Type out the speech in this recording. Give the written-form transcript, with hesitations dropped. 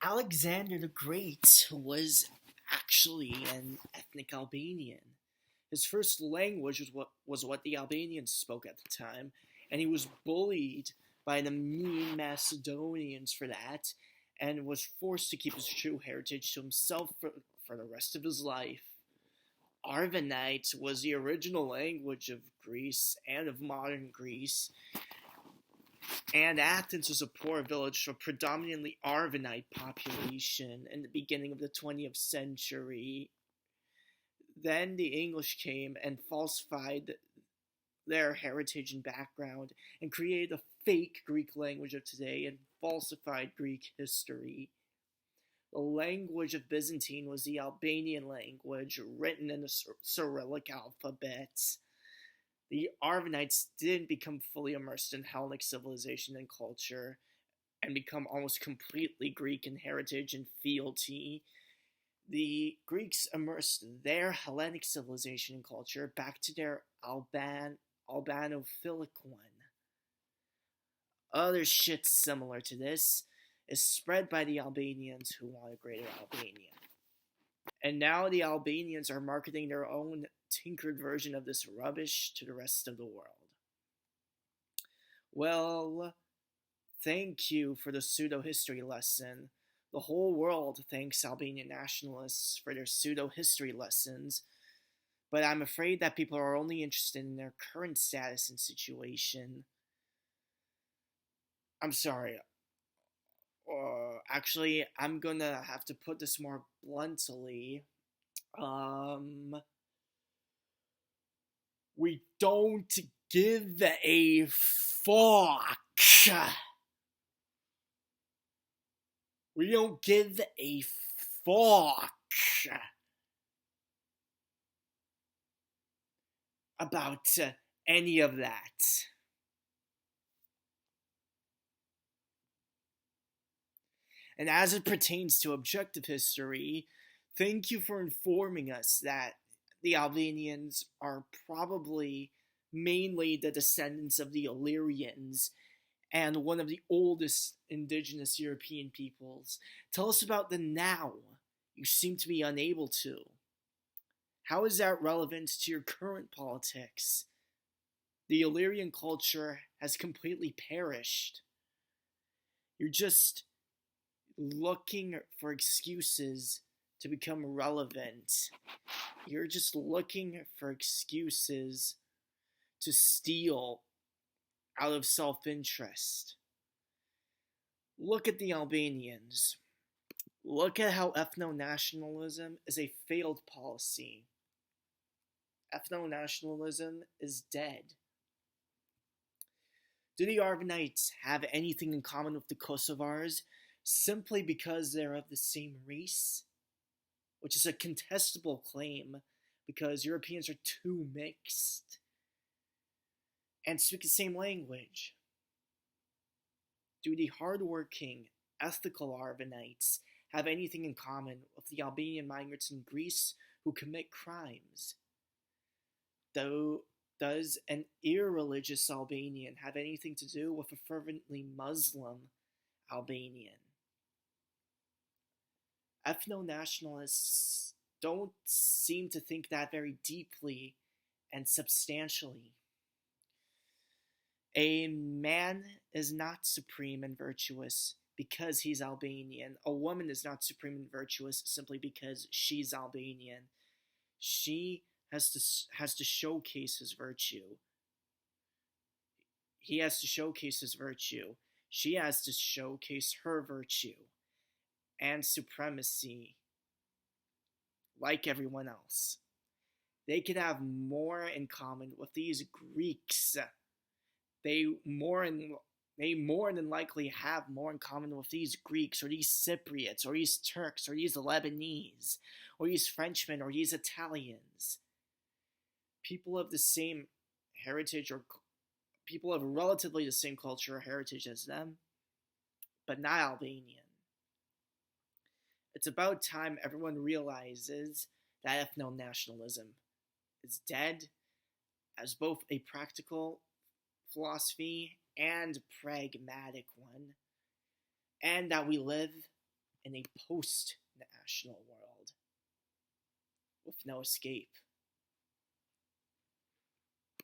Alexander the Great was actually an ethnic Albanian. His first language was what the Albanians spoke at the time, and he was bullied by the mean Macedonians for that, and was forced to keep his true heritage to himself for the rest of his life. Arvanite was the original language of Greece and of modern Greece, and Athens was a poor village of a predominantly Arvanite population in the beginning of the 20th century. Then the English came and falsified their heritage and background and created a fake Greek language of today and falsified Greek history. The language of Byzantine was the Albanian language, written in the Cyrillic alphabet. The Arvanites didn't become fully immersed in Hellenic civilization and culture and become almost completely Greek in heritage and fealty. The Greeks immersed their Hellenic civilization and culture back to their Albanophilic one. Other shit similar to this is spread by the Albanians who want a greater Albania. And now the Albanians are marketing their own tinkered version of this rubbish to the rest of the world. Well, thank you for the pseudo-history lesson. The whole world thanks Albanian nationalists for their pseudo-history lessons, but I'm afraid that people are only interested in their current status and situation. I'm sorry. Actually, I'm gonna have to put this more bluntly. We don't give a fuck. We don't give a fuck about any of that. And as it pertains to objective history, thank you for informing us that the Albanians are probably mainly the descendants of the Illyrians and one of the oldest indigenous European peoples. Tell us about the now. You seem to be unable to. How is that relevant to your current politics? The Illyrian culture has completely perished. You're just looking for excuses to become relevant. You're just looking for excuses to steal out of self-interest. Look at the Albanians. Look at how ethno-nationalism is a failed policy. Ethno-nationalism is dead. Do the Arvanites have anything in common with the Kosovars simply because they're of the same race? Which is a contestable claim because Europeans are too mixed and speak the same language. Do the hardworking, ethical Arvanites have anything in common with the Albanian migrants in Greece who commit crimes? Does an irreligious Albanian have anything to do with a fervently Muslim Albanian? Ethno-nationalists don't seem to think that very deeply and substantially. A man is not supreme and virtuous because he's Albanian. A woman is not supreme and virtuous simply because she's Albanian. She has to showcase his virtue. He has to showcase his virtue. She has to showcase her virtue and supremacy like everyone else. They could have more in common with these Greeks. They more than likely have more in common with these Greeks or these Cypriots or these Turks or these Lebanese or these Frenchmen or these Italians. People of the same heritage or people of relatively the same culture or heritage as them, but not Albanian. It's about time everyone realizes that ethno-nationalism is dead as both a practical philosophy and pragmatic one, and that we live in a post-national world with no escape.